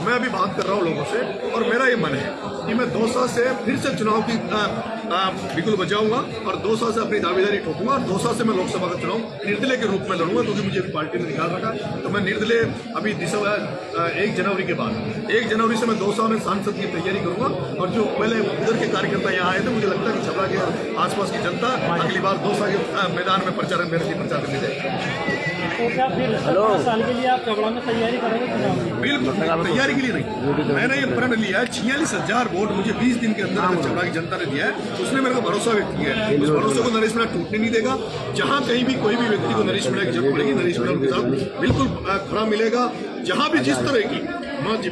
मैं अभी बात कर रहा हूँ लोगों से और मेरा ये मन है कि मैं दौसा से फिर से चुनाव की बिल्कुल बचाऊंगा और दौसा से अपनी दावेदारी ठोकूंगा और दौसा से मैं लोकसभा का चुनाव निर्दलीय के रूप में लड़ूंगा, क्योंकि मुझे पार्टी ने निकाल रखा। तो मैं निर्दलीय अभी दिसंबर 1 जनवरी के बाद 1 जनवरी से मैं दौसा में सांसद की तैयारी करूंगा। और जो पहले उधर के कार्यकर्ता यहाँ आए थे, मुझे लगता है कि छपरा के आसपास की जनता अगली बार दौसा के मैदान में प्रचार मेरे लिए प्रचार करने जाएगी। तो क्या फिर 17 साल के लिए आप छपरा में तैयारी करेंगे चुनाव की? बिल्कुल तैयारी के लिए नहीं, मैंने ये प्रण लिया है। 46,000 वोट मुझे 20 दिन के अंदर छपरा की जनता ने दिया है, उसने मेरे को भरोसा व्यक्त किया है। उस भरोसे को नरेश मीणा टूटने नहीं देगा। जहां कहीं भी कोई भी व्यक्ति को नरेश मीणा की जरूरत पड़ेगी, नरेश मीणा उनके साथ बिल्कुल खड़ा मिलेगा। जहां भी जिस तरह की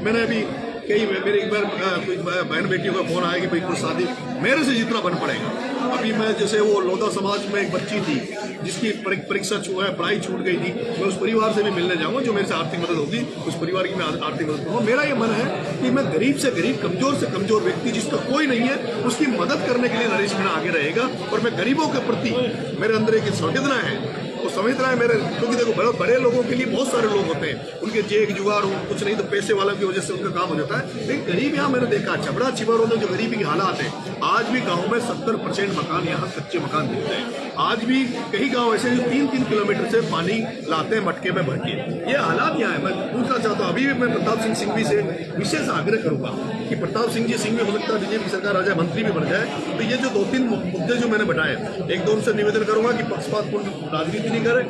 मैंने अभी कई मेरे एक बार कोई बहन बेटियों का फोन आया कि भाई कोई शादी मेरे से जितना बन पड़ेगा। अभी मैं जैसे वो लोधा समाज में एक बच्ची थी जिसकी परीक्षा पढ़ाई छूट गई थी, मैं उस परिवार से भी मिलने जाऊंगा। जो मेरे से आर्थिक मदद होगी उस परिवार की मैं आर्थिक मदद करूँगा। मेरा ये मन है कि मैं गरीब से गरीब, कमजोर से कमजोर व्यक्ति जिसका कोई नहीं है, उसकी मदद करने के लिए नरेश मीणा आगे रहेगा। और मैं गरीबों के प्रति मेरे अंदर एक संवेदना है, वो समझना है मेरे, क्योंकि देखो बड़े लोगों के लिए बहुत सारे लोग होते हैं, उनके जेब जुगाड़ कुछ नहीं तो पैसे वालों की वजह से उनका काम हो जाता है। लेकिन गरीब यहाँ मैंने देखा छपरा छिबरों में जो गरीबी की हालात है, आज भी गांव में 70% मकान यहाँ कच्चे मकान दिखते हैं। आज भी कई गांव ऐसे जो 3-3 किलोमीटर से पानी लाते हैं मटके में भर के। ये हालात यहाँ है। मैं पूछना चाहता हूँ, अभी भी मैं प्रताप सिंह सिंघवी से विशेष आग्रह करूंगा कि प्रताप सिंह जी सिंघवी हो सकता है बीजेपी सरकार आ जाए, मंत्री भी बन जाए, तो ये जो 2-3 मुद्दे जो मैंने बताए, एक दो उनसे निवेदन करूंगा कि पक्षपातपूर्ण राजनीति नहीं करे,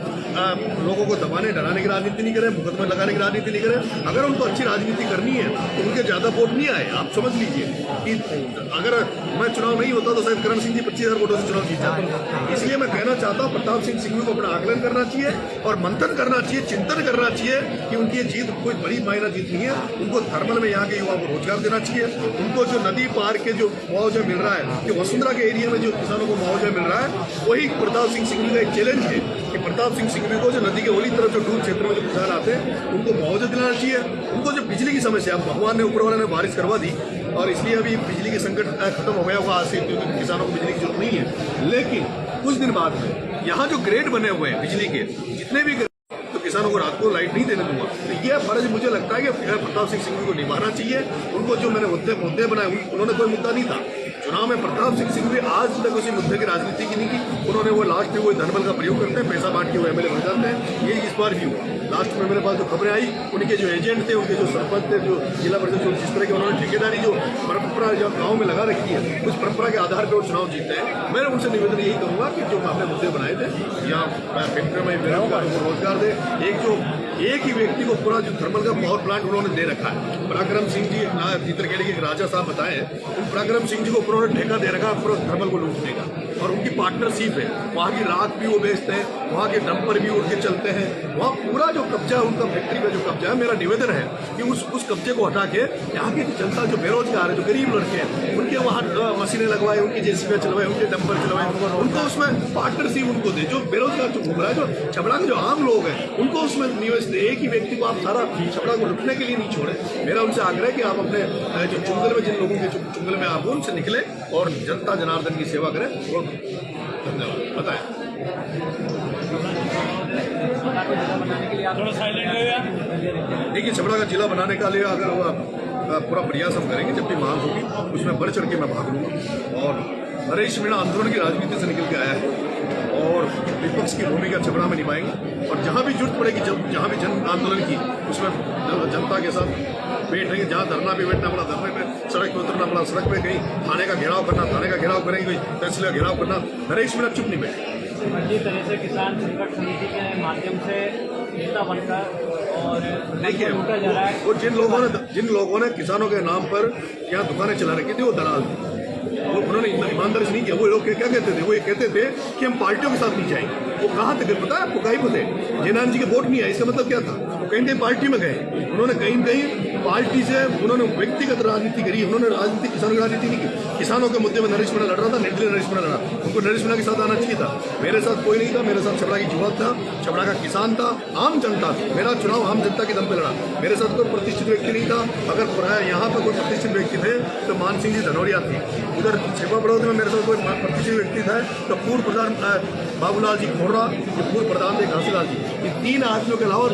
लोगों को दबाने डराने की राजनीति नहीं करे, मुकदमे लगाने की राजनीति नहीं करे। अगर उनको अच्छी राजनीति करनी है तो उनके ज्यादा वोट नहीं आए। आप समझ लीजिए कि अगर मैं चुनाव नहीं होता तो शायद करण सिंह जी 25,000 वोटों से चुनाव जीत जाते। इसलिए मैं कहना चाहता हूँ प्रताप सिंह सिंघवी को अपना आकलन करना चाहिए और मंथन करना चाहिए, चिंतन करना चाहिए कि उनकी ये जीत कोई बड़ी मायना जीत नहीं है। उनको थर्मल में यहाँ के युवाओं को रोजगार देना चाहिए। उनको जो नदी पार के जो मुआवजा मिल रहा है, जो वसुंधरा के एरिया में जो किसानों को मुआवजा मिल रहा है, वही प्रताप सिंह सिंघवी का एक चैलेंज है कि प्रताप सिंह सिंघवी को जो नदी के ओली तरफ जो डूब क्षेत्र में जो किसान आते हैं उनको मुआवजा दिलाना चाहिए। उनको जो बिजली की समस्या, भगवान ने ऊपर वाले ने बारिश करवा दी और इसलिए अभी बिजली के संकट खत्म हो गया होगा आज से, क्योंकि किसानों को बिजली की जरूरत नहीं है। लेकिन कुछ दिन बाद में यहाँ जो ग्रेड बने हुए हैं बिजली के, जितने भी तो किसानों को रात को लाइट नहीं देने दूंगा। तो यह फर्ज मुझे लगता है कि प्रताप सिंह सिंघवी को निभाना चाहिए। उनको जो मैंने मुद्दे बनाए, उन्होंने कोई मुद्दा नहीं था चुनाव में। प्रताप सिंह सिंघवी आज तक उसी मुद्दे की राजनीति की नहीं की। उन्होंने वो लास्ट में वो धनबल का प्रयोग करते हैं, पैसा बांट के वो एमएलए बन जाते हैं। ये इस बार भी हुआ। लास्ट में मेरे पास जो खबरें आई, उनके जो एजेंट थे, उनके जो सरपंच थे, जो जिला परिषद, जिस तरह की उन्होंने ठेकेदारी जो परंपरा जो गाँव में लगा रखी है, उस परंपरा के आधार पर वो चुनाव जीतते हैं। मैं उनसे निवेदन यही करूँगा कि जो आपने मुद्दे बनाए थे, यहाँ फैक्ट्री में बेरोजगार को रोजगार दे। एक ही व्यक्ति को पूरा जो थर्मल का पावर प्लांट उन्होंने दे रखा है। पराक्रम सिंह जी चित्रकेली के राजा साहब बताए, उन पराक्रम सिंह जी को उन्होंने ठेका दे रखा पूरा थर्मल को लूटने का, और उनकी पार्टनरशिप है। वहाँ की राख भी वो बेचते हैं, वहाँ के डंपर भी उड़ के चलते हैं, वहाँ पूरा जो कब्जा है उनका, फैक्ट्री का जो कब्जा है। मेरा निवेदन है कि उस कब्जे को हटा के यहाँ की जनता जो बेरोजगार है, जो गरीब लड़के हैं, उनके वहाँ मशीनें लगवाए, उनकी जेसीबी चलवाए, उनके डंपर चलवाए, उनको उसमें पार्टनरशिप उनको दे। जो बेरोजगार जो घूम रहा है, जो छपरा के जो आम लोग हैं, उनको उसमें निवेश दे। एक ही व्यक्ति को आप सारा छपरा को लुटने के लिए नहीं छोड़े। मेरा उनसे आग्रह है कि आप अपने जो चुंगल में जिन लोगों के चुंगल में आप उनसे निकले और जनता जनार्दन की सेवा करें। और धन्यवाद। बताएं। देखिए, छपरा का जिला बनाने का लिए अगर वो पूरा प्रयास हम करेंगे, जब भी मांग होगी उसमें बढ़ चढ़ के मैं भाग लूँगा। और नरेश मीणा आंदोलन की राजनीति से निकल के आया है और विपक्ष की भूमिका छपरा में निभाएंगे। और जहाँ भी जरूरत पड़ेगी, जहाँ भी जन आंदोलन की, उसमें जनता के साथ बैठेंगे। जहाँ धरना पे बैठना पड़ा धरने पे, सड़क पे उतरना पड़ा सड़क पे, कहीं थाने का घेराव करना थाने का घेराव करेंगे, कोई तहसील का घेराव करना, नरेश मीणा चुप नहीं बैठे। जिस तरह से किसान संकट समिति के माध्यम से नेता बनकर और देखिए, लूटा जा रहा है, वो जिन लोगों ने किसानों के नाम पर यहाँ दुकानें चला रखी थी, वो दलाल थे। वो उन्होंने ईमानदारी से नहीं किया। वो लोग क्या कहते थे, वो ये कहते थे कि हम पार्टियों के साथ नहीं जाएंगे। वो कहाँ थे पता है आपको? कहीं पे थे। जयनारायण जी के वोट नहीं आए, इसका मतलब क्या था? वो कहीं पार्टी में गए। उन्होंने कहीं पार्टी से उन्होंने व्यक्तिगत राजनीति करी। उन्होंने राजनीति, किसानों की राजनीति नहीं की। किसानों के मुद्दे में नरेश मीणा लड़ रहा था, निर्दलीय नरेश मीणा लड़ा। उनको नरेश मीणा के साथ आना चाहिए था। मेरे साथ कोई नहीं था। मेरे साथ छपरा की युवक था, छपरा का किसान था, आम जनता थी। मेरा चुनाव आम जनता के दम पे लड़ा। मेरे साथ कोई प्रतिष्ठित व्यक्ति नहीं था। अगर यहाँ पर कोई प्रतिष्ठित व्यक्ति थे तो मान सिंह जी धनौरिया थे। उधर छेपा बड़ौद में मेरे साथ कोई प्रतिष्ठित व्यक्ति था तो पूर्व प्रधान बाबूलाल जी खोड़ा, जो पूर्व प्रधान थे घासीलाल जी, कि 3 आदमियों के अलावा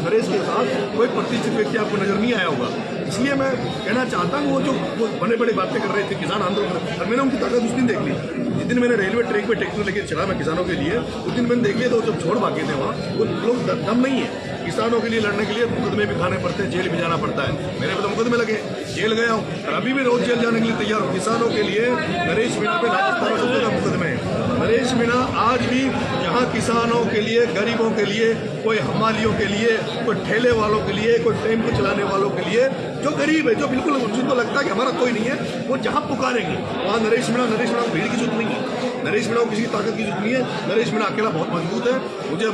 नरेश के साथ कोई प्रतिष्ठित व्यक्ति आपको नजर नहीं आया होगा। इसलिए मैं कहना चाहता हूँ वो बड़े बड़े बातें कर रहे थे किसान आंदोलन, और मैंने उनकी ताकत उस दिन देख ली। जिस दिन मैंने रेलवे ट्रैक पे ट्रैक्टर लेके चला मैं किसानों के लिए, उस दिन मैंने देख लिया तो जब छोड़ भागे थे वहाँ, वो लोग दम नहीं है। किसानों के लिए लड़ने के लिए मुकदमे भी खाने पड़ते हैं, जेल भी जाना पड़ता है। मेरे पे तो मुकदमे लगे, जेल गया हूँ और अभी भी रोज जेल जाने के लिए तैयार हूँ। किसानों के लिए नरेश मीणा पे राजस्थान में सबसे ज्यादा मुकदमे हैं। नरेश मीणा आज भी यहाँ किसानों के लिए, गरीबों के लिए, कोई हमालियों के लिए, कोई ठेले वालों के लिए, कोई टेम्पो चलाने वालों के लिए, जो गरीब है, जो बिल्कुल जिनको लगता है कि हमारा कोई नहीं है, वो जहाँ पुकारेंगे वहाँ नरेश मीणा को भीड़ की जरूरत नहीं है। नरेश मीणा को किसी की ताकत की जरूरत नहीं है। नरेश मीणा अकेला बहुत मजबूत है।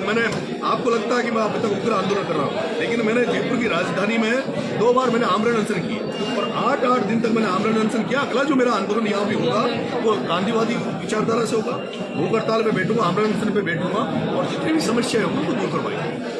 मैंने आपको लगता है कि मैं अभी तक उग्र आंदोलन कर रहा हूँ, लेकिन मैंने जयपुर की राजधानी में 2 बार मैंने आमरण अनशन किए और 8-8 दिन तक मैंने आमरण अनशन किया। अगला जो मेरा आंदोलन यहाँ भी होगा वो गांधीवादी विचारधारा से होगा। भूख हड़ताल पे बैठूंगा, आमरण अनशन पे बैठूंगा और जितनी भी समस्याएं होंगी वो दूर करवाएंगे।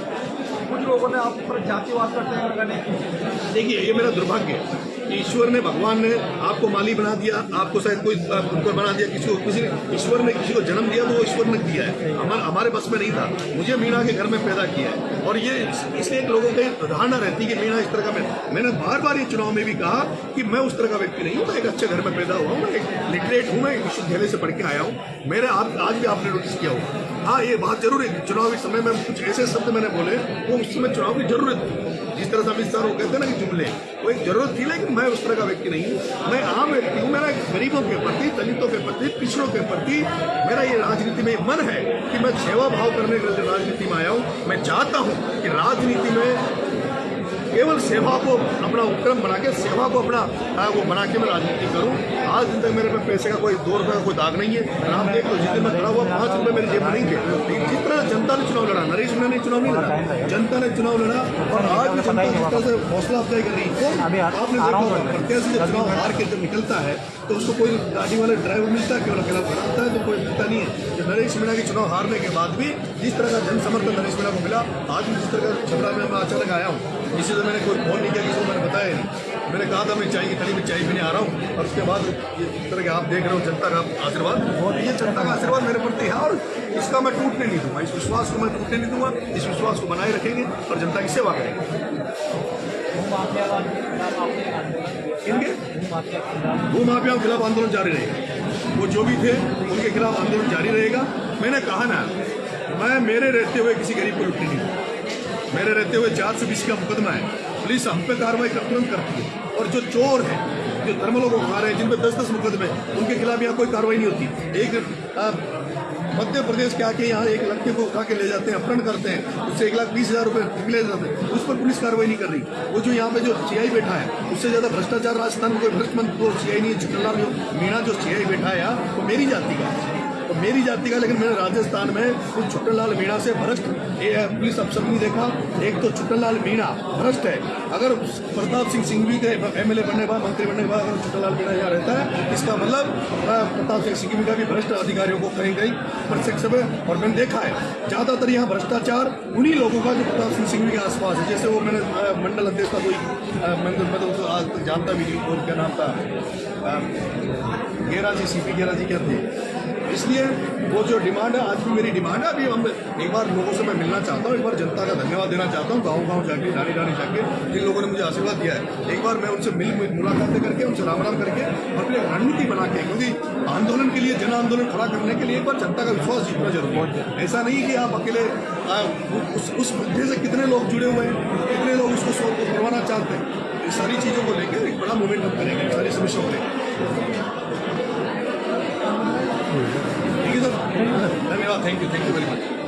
कुछ लोगों ने आप पर जातिवाद करते। देखिए, ये मेरा दुर्भाग्य है। ईश्वर ने, भगवान ने आपको माली बना दिया, आपको शायद कोई डॉक्टर बना दिया, किसी ने, ईश्वर ने किसी को जन्म दिया तो वो ईश्वर ने दिया है, हमारे बस में नहीं था। मुझे मीणा के घर में पैदा किया है और ये इसलिए लोगों की धारणा रहती है कि मीणा इस तरह का। मैंने बार बार ये चुनाव में भी कहा कि मैं उस तरह का व्यक्ति नहीं हूँ। मैं एक अच्छे घर में पैदा हुआ हूँ, मैं एक लिटरेट हूँ, मैं एक विश्वविद्यालय से पढ़ के आया हूँ। मेरे आज भी आपने नोटिस किया होगा। हाँ, ये बात जरूर है, चुनावी समय में कुछ ऐसे शब्द मैंने बोले वो उस समय चुनाव की जरूरत थी। जिस तरह से अमित शाह वो कहते हैं ना कि जुमले, वो एक जरूरत थी, लेकिन मैं उस तरह का व्यक्ति नहीं हूँ। मैं आम व्यक्ति हूँ। मेरा गरीबों के प्रति, दलितों के प्रति, पिछड़ों के प्रति मेरा ये राजनीति में मन है कि मैं सेवा भाव करने के लिए राजनीति में आया हूँ। मैं चाहता हूँ कि राजनीति में केवल सेवा को अपना उपक्रम बना के, सेवा को अपना वो बना के मैं राजनीति करूं। आज दिन तक मेरे पे पैसे का कोई 2 रुपये का कोई दाग नहीं है। और आप देख लो, जिस दिन मैं खड़ा हुआ 5 रुपये मेरे जेब में नहीं थे, लेकिन जिस तरह जनता ने चुनाव लड़ा, नरेश मीणा ने चुनाव नहीं लड़ा, जनता ने चुनाव लड़ा। और आज भी जनता जिस तरह से हौसला अफजाई कर रही है, आपने देखा होगा प्रत्याशी जब चुनाव हार के जब निकलता है तो उसको कोई गाड़ी वाले ड्राइवर मिलता है, केवल अकेला बनाता है तो कोई मिलता नहीं है। जब नरेश मीणा के चुनाव हारने के बाद भी जिस तरह का जन समर्थन नरेश मीणा को मिला, आज भी जिस तरह का छपरा में मैं अचानक आया हूँ, किसी से मैंने कोई फोन नहीं किया, किसी को मैंने बताया नहीं। मैंने कहा था मैं चाय की थैली में चाय पीने आ रहा हूँ और उसके बाद इस तरह के आप देख रहे हो जनता का आशीर्वाद, ये जनता का आशीर्वाद मेरे प्रति है और इसका मैं टूटने नहीं दूंगा। इस विश्वास को मैं टूटने नहीं दूंगा। इस विश्वास को बनाए रखेंगे और जनता की सेवा करेंगे। इनके भूमाफियाओं के खिलाफ आंदोलन जारी रहेगा। वो जो भी थे उनके खिलाफ आंदोलन जारी रहेगा। मैंने कहा ना, मैं मेरे रहते हुए किसी गरीब को लुटने नहीं दूंगा। मेरे रहते हुए 420 का मुकदमा है, पुलिस हम पे कार्रवाई तुरंत करती है। और जो चोर है, जो धर्मलों को खा रहे हैं, जिन पे 10-10 मुकदमे, उनके खिलाफ यहाँ कोई कार्रवाई नहीं होती। एक मध्य प्रदेश के आके यहाँ एक लड़के को उठा के ले जाते हैं, अपहरण करते हैं, उससे 1,20,000 रुपये ले जाते हैं, उस पर पुलिस कार्रवाई नहीं कर रही। वो जो यहाँ पे जो सीआई बैठा है, उससे ज्यादा भ्रष्टाचार राजस्थान में कोई भ्रष्ट मंत्री सीआई नहीं है। छुट्टनलाल जो मीणा जो सीआई बैठा है यहाँ, वो मेरी जाति का है, तो मेरी जाति का। लेकिन मैंने राजस्थान में कुछ छुट्टनलाल मीणा से भ्रष्ट पुलिस अफसर नहीं देखा। एक तो छुट्टनलाल मीणा भ्रष्ट है। अगर प्रताप सिंह सिंघवी के एमएलए बनने के बाद, मंत्री बनने के बाद अगर छुट्टनलाल मीणा यहाँ रहता है, इसका मतलब प्रताप सिंह सिंघवी का भी भ्रष्ट अधिकारियों को कहीं कहीं प्रत्यक्ष है। और मैंने देखा है ज्यादातर यहाँ भ्रष्टाचार उन्हीं लोगों का जो प्रताप सिंह सिंघवी के आसपास है। जैसे वो मैंने मंडल अध्यक्ष का कोई मैं तो आज तक जानता भी नहीं, और क्या नाम था, गेरा जी, सीपी गेरा जी क्या थे। इसलिए वो जो डिमांड है, आज भी मेरी डिमांड है। अभी हम एक बार लोगों से मैं मिलना चाहता हूँ, एक बार जनता का धन्यवाद देना चाहता हूँ, गाँव जाके, डाली जाके, जिन लोगों ने मुझे आशीर्वाद दिया है। एक बार मैं उनसे मुलाकातें करके, उनसे राम करके अपनी रणनीति बना के, क्योंकि आंदोलन के लिए, जन आंदोलन खड़ा करने के लिए एक बार जनता का विश्वास जीतना जरूरी है। ऐसा नहीं कि आप अकेले उस मुद्दे से कितने लोग जुड़े हुए हैं, कितने लोग उसको करवाना चाहते हैं। इस सारी चीज़ों को लेकर एक बड़ा मूवमेंट हम करेंगे, सारी समस्याओं को लेकर। ठीक है सर, धन्यवाद, थैंक यू वेरी मच।